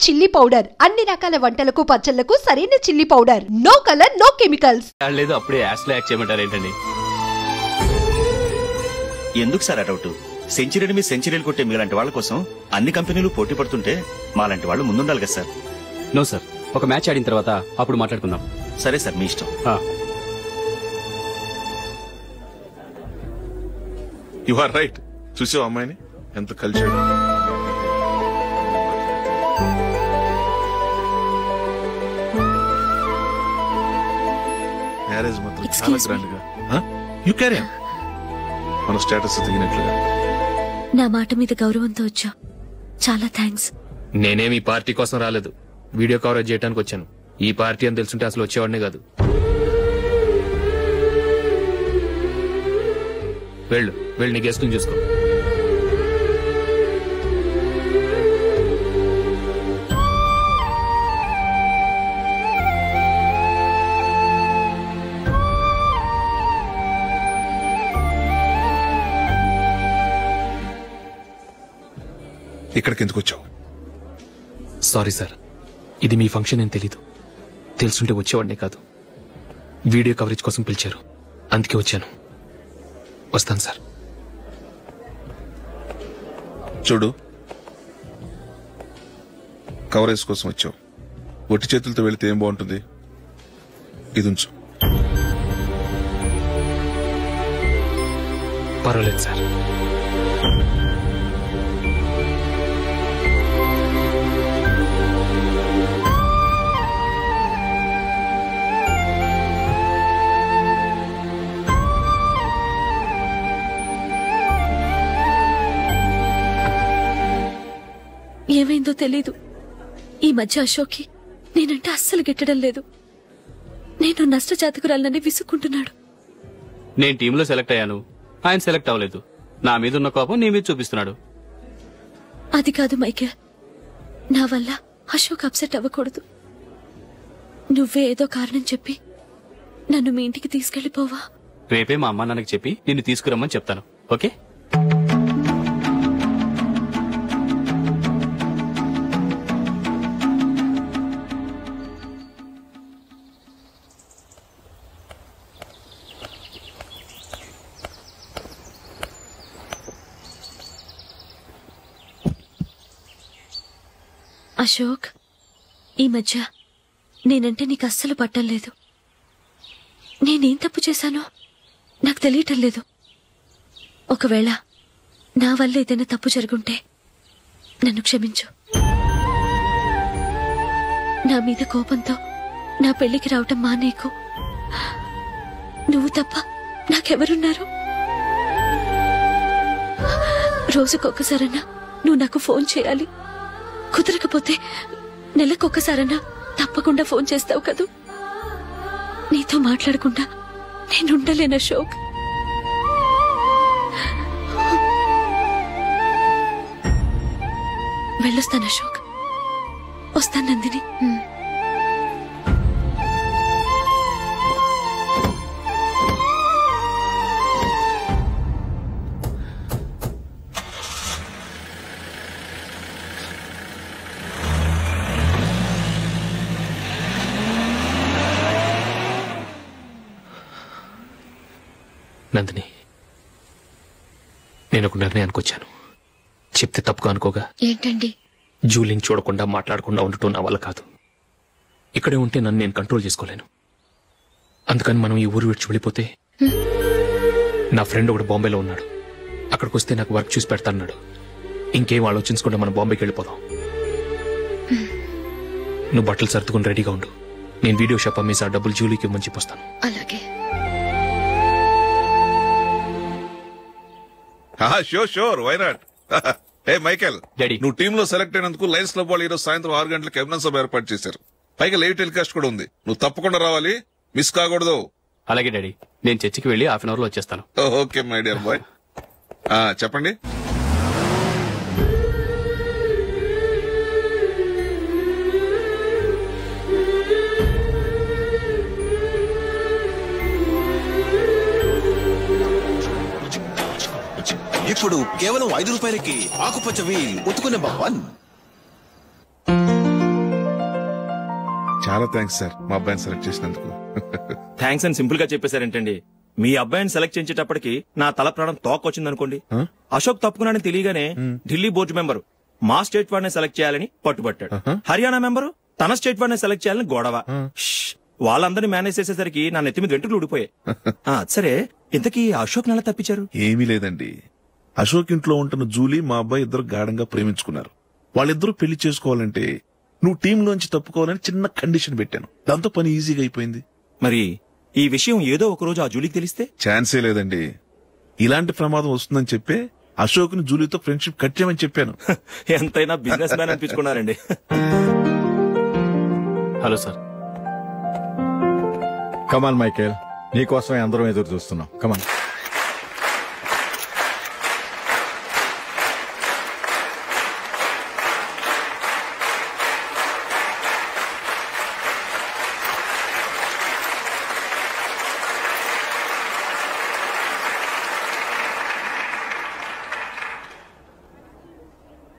Chilli powder, అన్ని రకాల వంటలకు పచ్చళ్లకు సరైన chilli powder. No colour, no chemicals. లేదు అప్పుడే యాస్లో యాక్ట్ చేయమంటారు ఏంటండి? ఎందుకు సార్ డౌట్? సెంచరీని మీ సెంచరీలు కొట్టే మీలాంటి వాళ్ళ కోసం అన్ని కంపెనీలు పోటీ పడుతుంటే మాలాంటి వాళ్ళు ముందుండాలి కదా సార్. నో సార్, ఒక మ్యాచ్ ఆడిన తర్వాత అప్పుడు మాట్లాడుకుందాం. సరే సార్, మీ ఇష్టం. You are right. చూసావు అమ్మాయిని ఎంత కలిసాడు. మ్యారేజ్ మాత్రం చాలా గ్రాండ్ గా. You carry on. మన స్టేటస్ తగినట్లుగా. నా మాట మీద గౌరవంతో వచ్చా. చాలా థ్యాంక్స్. నేనేమి ఈ పార్టీ కోసం రాలేదు, వీడియో కవరేజ్ చేయడానికి వచ్చాను. ఈ పార్టీ అని తెలుసుంటే అసలు వచ్చేవాడినే కాదు. వెళ్ళు నీ గెస్ట్ని చూసుకో. ఇక్కడికి ఎందుకు వచ్చావు? సారీ సార్, ఇది మీ ఫంక్షన్ అని తెలీదు. తెలుసుంటే వచ్చేవాడినే కాదు. వీడియో కవరేజ్ కోసం పిలిచారు, అందుకే వచ్చాను. వస్తాను సార్. చూడు, కవరేజ్ కోసం వచ్చావు. ఒట్టి చేతులతో వెళితే ఏం బాగుంటుంది? ఇది ఉంచు. పర్వాలేదు సార్. ఏమైందో తెలీదు, ఈ మధ్య అశోక్కి నేనంటే అస్సలు గిట్టడం లేదు. నేను నష్టజాతకురాలనని విసుక్కుంటున్నాడు. నేను టీంలో సెలెక్ట్ అయ్యాను, ఆయన సెలెక్ట్ అవ్వలేదు. నా మీద ఉన్న కోపం నీ మీద చూపిస్తున్నాడు. అది కాదు మైకేల్, నా వల్ల అశోక్ అప్సెట్ అవ్వకూడదు. నువ్వే ఏదో కారణం చెప్పి నన్ను మీ ఇంటికి తీసుకెళ్లిపోవా? రేపే మా అమ్మ నాన్నకి చెప్పి నిన్ను తీసుకురమ్మని చెప్తాను. ఓకే? అశోక్, ఈ మధ్య నేనంటే నీకు అస్సలు పట్టం లేదు. నేనేం తప్పు చేశానో నాకు తెలియటం లేదు. ఒకవేళ నా వల్ల ఏదైనా తప్పు జరుగుంటే నన్ను క్షమించు. నా మీద కోపంతో నా పెళ్లికి రావటం మానేకు. నువ్వు తప్ప నాకెవరున్నారు? రోజుకొక్కసారన్నా నువ్వు నాకు ఫోన్ చేయాలి. కుదరకపోతే నెలకొక్కసారన్నా తప్పకుండా ఫోన్ చేస్తావు కదూ. నీతో మాట్లాడకుండా నేనుండలేను అశోక్. వెళ్ళొస్తాను అశోక్. వస్తాను నందిని. నందిని, నేను ఒక నిర్ణయానికి వచ్చాను. చెప్తే తప్పుగా అనుకోగా. ఏంటండి? జూలిని చూడకుండా మాట్లాడకుండా ఉండటం నా వల్ల కాదు. ఇక్కడే ఉంటే నన్ను నేను కంట్రోల్ చేసుకోలేను. అందుకని మనం ఈ ఊరు విడిచి వెళ్ళిపోతే, నా ఫ్రెండ్ ఒకడు బాంబేలో ఉన్నాడు, అక్కడికి వస్తే నాకు వర్క్ చూసి పెడతాన్నాడు. ఇంకేం ఆలోచించకుండా మనం బాంబేకి వెళ్ళిపోదాం. నువ్వు బట్టలు సర్దుకుని రెడీగా ఉండు. నేను వీడియో షాప్ అమ్మేసి ఆ డబ్బులు జూలీకి ఇవ్వమని చెప్పొస్తాను. అలాగే. Sure, why not? Hey Michael, daddy, నువ్వు టీమ్ లో సెలెక్ట్ అయినందుకు లయన్స్ క్లబ్ వాళ్ళు ఈరోజు సాయంత్రం 6 గంటలకు అభినందన సభ ఏర్పాటు చేశారు. పైగా లైవ్ టెలికాస్ట్ కూడా ఉంది. నువ్వు తప్పకుండా రావాలి, మిస్ కాకూడదు. అలాగే డాడీ, నేను చర్చికి వెళ్ళి హాఫ్ అన్ అవర్ లో వచ్చేస్తాను. Okay my dear bye. చెప్పండి. ఇప్పుడు కేవలం 5 రూపాయలకి ఆకుపచ్చ వీల్ ఉతుకు నెంబర్ 1. చాలా థ్యాంక్స్ సార్ మా అబ్బాయిని సెలెక్ట్ చేసినందుకు. థ్యాంక్స్ అని సింపుల్ గా చెప్పేశారేంటండి? మీ అబ్బాయిని సెలెక్ట్ చేసేటప్పటికి నా తల ప్రాణం తోకొచ్చిందనుకోండి. అశోక్ తప్పుకున్నాడని తెలియగానే ఢిల్లీ బోర్డు మెంబరు మా స్టేట్ వాడిని సెలెక్ట్ చేయాలని పట్టుబట్టాడు. హర్యానా మెంబరు తన స్టేట్ వాడిని సెలెక్ట్ చేయాలని గొడవ. వాళ్ళందరినీ మేనేజ్ చేసేసరికి నా నెత్తి మీద వెంట్రుకలు ఊడిపోయాయి. సరే, ఇంతకీ అశోక్ నెల తప్పించారు? ఏమీ లేదండి, అశోక్ ఇంట్లో ఉంటున్న జూలీ మా అబ్బాయి ఇద్దరు గాఢంగా ప్రేమించుకున్నారు. వాళ్ళిద్దరూ పెళ్లి చేసుకోవాలంటే నువ్వు టీంలోంచి తప్పుకోవాలని చిన్న కండిషన్ పెట్టాను. దాంతో పని ఈజీగా అయిపోయింది. మరి ఈ విషయం ఏదో ఒక రోజు ఆ జూలీకి తెలిస్తే? ఛాన్సే లేదండి. ఇలాంటి ప్రమాదం వస్తుందని చెప్పే అశోక్ ని జూలీతో ఫ్రెండ్షిప్ కట్ చేయమని చెప్పాను. ఎంతైనా బిజినెస్ మ్యాన్ అనిపించుకున్నారండి. Hello sir. కమాన్ మైకేల్, నీకోసమే అందరం ఎదురు చూస్తున్నాం. కమాన్.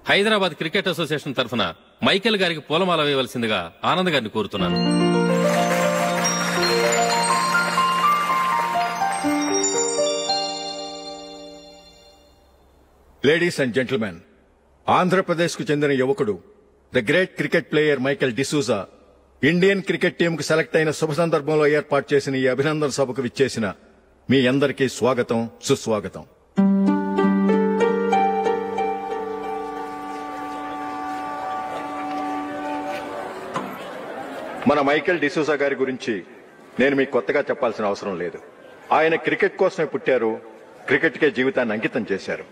హైదరాబాద్ క్రికెట్ అసోసియేషన్ తరఫున మైకేల్ గారికి పూలమాల వేయవలసిందిగా ఆనంద్ గారిని కోరుతున్నాను. లేడీస్ అండ్ జెంటిల్మెన్, ఆంధ్రప్రదేశ్ కు చెందిన యువకుడు the great cricket player Michael D'Souza Indian cricket team కు సెలెక్ట్ అయిన శుభ సందర్భంలో ఏర్పాటు చేసిన ఈ అభినందన సభకు విచ్చేసిన మీ అందరికీ స్వాగతం, సుస్వాగతం. మన మైకేల్ డిసూజా గారి గురించి నేను మీకు కొత్తగా చెప్పాల్సిన అవసరం లేదు. ఆయన క్రికెట్ కోసమే పుట్టారు, క్రికెట్కే జీవితాన్ని అంకితం చేశారు.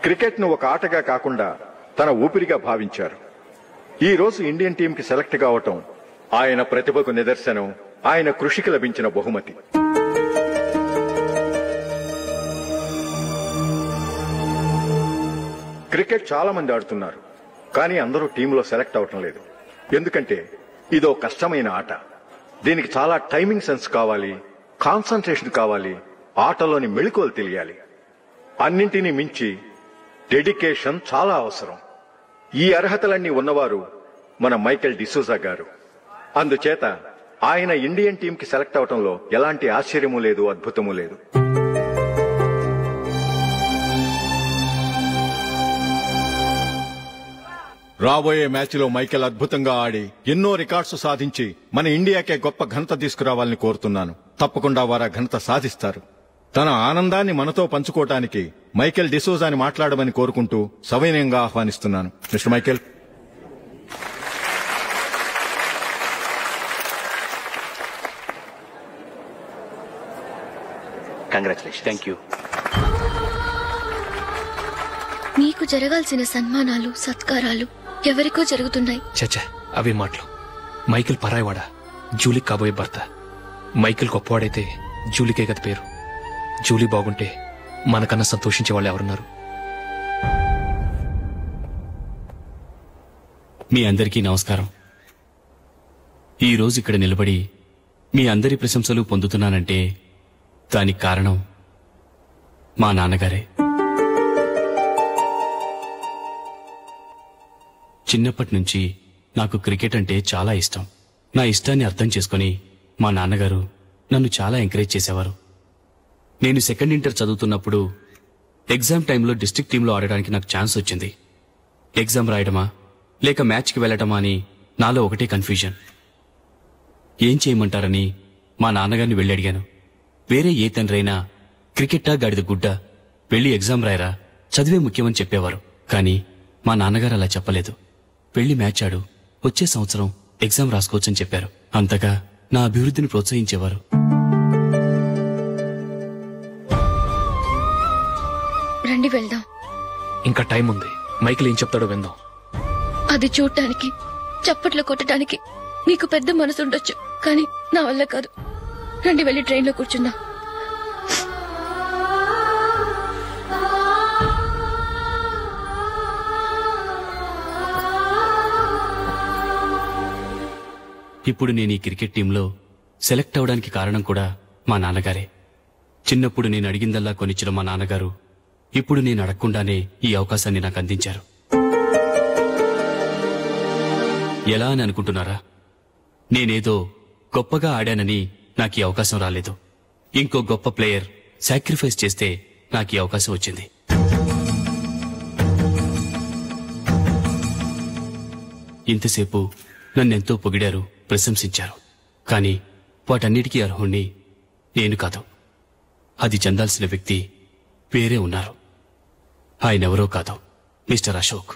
క్రికెట్ ను ఒక ఆటగా కాకుండా తన ఊపిరిగా భావించారు. ఈ రోజు ఇండియన్ టీంకి సెలెక్ట్ కావటం ఆయన ప్రతిభకు నిదర్శనం, ఆయన కృషికి లభించిన బహుమతి. క్రికెట్ చాలా మంది ఆడుతున్నారు, కానీ అందరూ టీంలో సెలెక్ట్ అవటం లేదు. ఎందుకంటే ఇదో కష్టమైన ఆట. దీనికి చాలా టైమింగ్ సెన్స్ కావాలి, కాన్సంట్రేషన్ కావాలి, ఆటలోని మెళకువలు తెలియాలి. అన్నింటినీ మించి డెడికేషన్ చాలా అవసరం. ఈ అర్హతలన్నీ ఉన్నవారు మన మైకేల్ డిసూజా గారు. అందుచేత ఆయన ఇండియన్ టీంకి సెలెక్ట్ అవటంలో ఎలాంటి ఆశ్చర్యమూ లేదు, అద్భుతమూ లేదు. రాబోయే మ్యాచ్లో మైకేల్ అద్భుతంగా ఆడి ఎన్నో రికార్డ్స్ సాధించి మన ఇండియాకే గొప్ప ఘనత తీసుకురావాలని కోరుతున్నాను. తప్పకుండా వారు ఆ ఘనత సాధిస్తారు. తన ఆనందాన్ని మనతో పంచుకోవటానికి మైకేల్ డిసూజాని మాట్లాడమని కోరుకుంటూ సవినయంగా ఆహ్వానిస్తున్నాను. Mister Michael. Congratulation. Thank you. నీకు జరగాల్సిన సన్మానాలు, సత్కారాలు ఎవరికో జరుగుతున్నాయి. చచ్చా, అవే మాటలు. మైకేల్ పరాయవాడా, జూలీ కాబోయే భర్త. మైకేల్ గొప్పవాడైతే జూలీకే గత పేరు. జూలీ బాగుంటే మనకన్నా సంతోషించే వాళ్ళు ఎవరున్నారు? మీ అందరికీ నమస్కారం. ఈ రోజు ఇక్కడ నిలబడి మీ అందరి ప్రశంసలు పొందుతున్నానంటే దానికి కారణం మా నాన్నగారే. చిన్నప్పటి నుంచి నాకు క్రికెట్ అంటే చాలా ఇష్టం. నా ఇష్టాన్ని అర్థం చేసుకుని మా నాన్నగారు నన్ను చాలా ఎంకరేజ్ చేసేవారు. నేను సెకండ్ ఇంటర్ చదువుతున్నప్పుడు ఎగ్జామ్ టైంలో డిస్ట్రిక్ట్ టీంలో ఆడడానికి నాకు ఛాన్స్ వచ్చింది. ఎగ్జామ్ రాయడమా లేక మ్యాచ్కి వెళ్లటమా అని నాలో ఒకటే కన్ఫ్యూజన్. ఏం చేయమంటారని మా నాన్నగారిని వెళ్ళి అడిగాను. వేరే ఏ తండ్రైనా క్రికెట్టా గాడిద గుడ్డ, వెళ్ళి ఎగ్జామ్ రాయరా, చదివే ముఖ్యమని చెప్పేవారు. కానీ మా నాన్నగారు అలా చెప్పలేదు. వెళ్ళి మ్యాచ్ ఆడు, వచ్చే సంవత్సరం ఎగ్జామ్ రాసుకోవచ్చని చెప్పారు. అంతగా నా అభివృద్ధిని ప్రోత్సహించేవారు. రండి వెళ్దాం. ఇంకా టైం ఉంది. మైకేల్ ఏం చెప్తాడో విందాం. అది చూడటానికి, చప్పట్లు కొట్టడానికి నీకు పెద్ద మనసు ఉండొచ్చు, కానీ నా వల్ల కాదు. రండి వెళ్ళి ట్రైన్లో కూర్చుందాం. ఇప్పుడు నేను ఈ క్రికెట్ టీంలో సెలెక్ట్ అవడానికి కారణం కూడా మా నాన్నగారే. చిన్నప్పుడు నేను అడిగిందల్లా కొనిచ్చిన మా నాన్నగారు ఇప్పుడు నేను అడగకుండానే ఈ అవకాశాన్ని నాకు అందించారు. ఎలా అని అనుకుంటున్నారా? నేనేదో గొప్పగా ఆడానని నాకు ఈ అవకాశం రాలేదు. ఇంకో గొప్ప ప్లేయర్ సాక్రిఫైస్ చేస్తే నాకు ఈ అవకాశం వచ్చింది. ఇంతసేపు నన్నెంతో పొగిడారు, ప్రశంసించారు. కానీ వాటన్నిటికీ అర్హుణ్ణి నేను కాదు. అది చెందాల్సిన వ్యక్తి వేరే ఉన్నారు. ఆయనెవరో కాదు, మిస్టర్ అశోక్.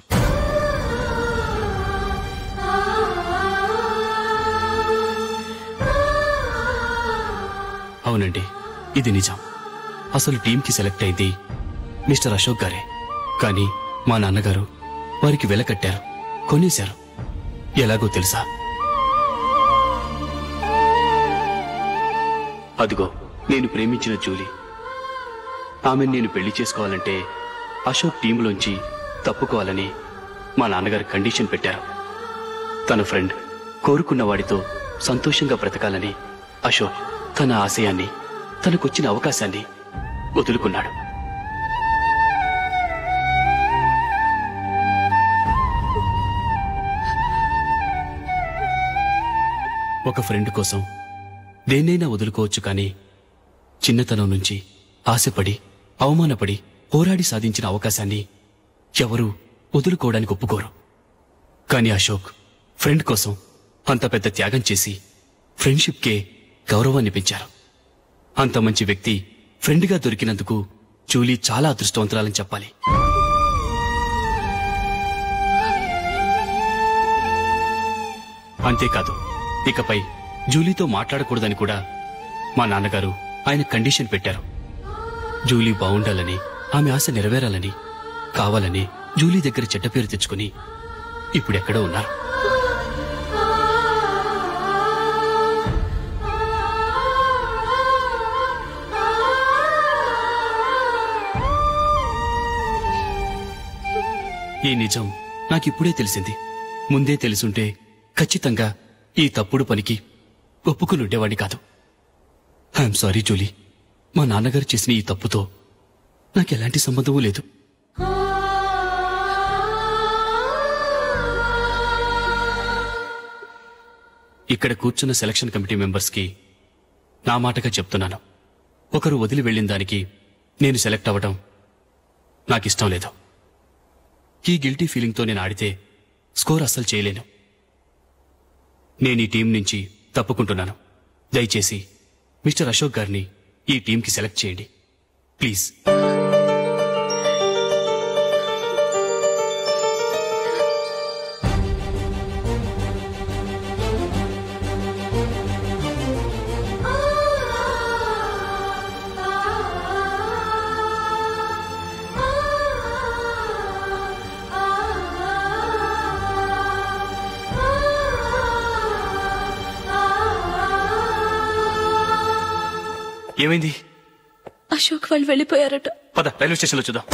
అవునండి, ఇది నిజం. అసలు టీంకి సెలెక్ట్ అయింది మిస్టర్ అశోక్ గారే. కానీ మా నాన్నగారు వారికి వెల కట్టారు, కొనేశారు. ఎలాగో తెలుసా? అదిగో నేను ప్రేమించిన జూలీ. ఆమెను నేను పెళ్లి చేసుకోవాలంటే అశోక్ టీంలోంచి తప్పుకోవాలని మా నాన్నగారు కండిషన్ పెట్టారు. తన ఫ్రెండ్ కోరుకున్న వాడితో సంతోషంగా బ్రతకాలని అశోక్ తన ఆశయాన్ని, తనకొచ్చిన అవకాశాన్ని వదులుకున్నాడు. ఒక ఫ్రెండ్ కోసం దేన్నైనా వదులుకోవచ్చు, కానీ చిన్నతనం నుంచి ఆశపడి, అవమానపడి, పోరాడి సాధించిన అవకాశాన్ని ఎవరూ వదులుకోవడానికి ఒప్పుకోరు. కానీ అశోక్ ఫ్రెండ్ కోసం అంత పెద్ద త్యాగం చేసి ఫ్రెండ్షిప్కే గౌరవాన్ని పెంచారు. అంత మంచి వ్యక్తి ఫ్రెండ్గా దొరికినందుకు జూలీ చాలా అదృష్టవంతురాలని చెప్పాలి. అంతేకాదు, ఇకపై జూలీతో మాట్లాడకూడదని కూడా మా నాన్నగారు ఆయన కండిషన్ పెట్టారు. జూలీ బావుండాలని, ఆమె ఆశ నెరవేరాలని, కావాలని జూలీ దగ్గర చెడ్డ పేరు తెచ్చుకుని ఇప్పుడెక్కడో ఉన్నారు. ఈ నిజం నాకిప్పుడే తెలిసింది. ముందే తెలుసుంటే ఖచ్చితంగా ఈ తప్పుడు పనికి ఒప్పుకుని ఉండేవాడిని కాదు. I'm sorry Julie. మా నాన్నగారు చేసిన ఈ తప్పుతో నాకెలాంటి సంబంధమూ లేదు. ఇక్కడ కూర్చున్న సెలక్షన్ కమిటీ మెంబర్స్కి నా మాటగా చెప్తున్నాను. ఒకరు వదిలి వెళ్లిన దానికి నేను సెలెక్ట్ అవ్వడం నాకిష్టం లేదు. ఈ గిల్టీ ఫీలింగ్తో నేను ఆడితే స్కోర్ అస్సలు చేయలేను. నేను ఈ టీం నుంచి తప్పుకుంటున్నాను. దయచేసి మిస్టర్ అశోక్ గారిని ఈ టీంకి సెలెక్ట్ చేయండి ప్లీజ్. ఏమైంది? అశోక్ వాళ్ళు వెళ్ళిపోయారట. పద రైల్వే స్టేషన్లో చూద్దాం.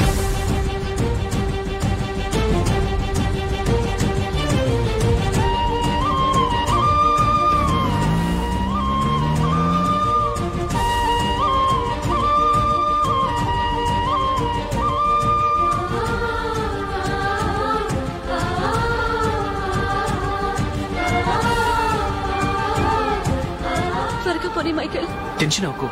త్వరగా పోనీ మైకేల్. టెన్షన్ అవ్వకు.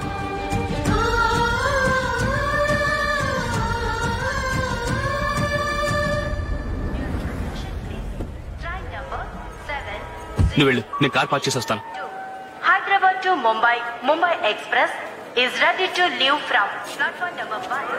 నువ్వు వెళ్ళు, నేను కార్ పార్క్ చేసి వస్తాను. Hyderabad to Mumbai, Mumbai Express is ready to leave from platform number 5.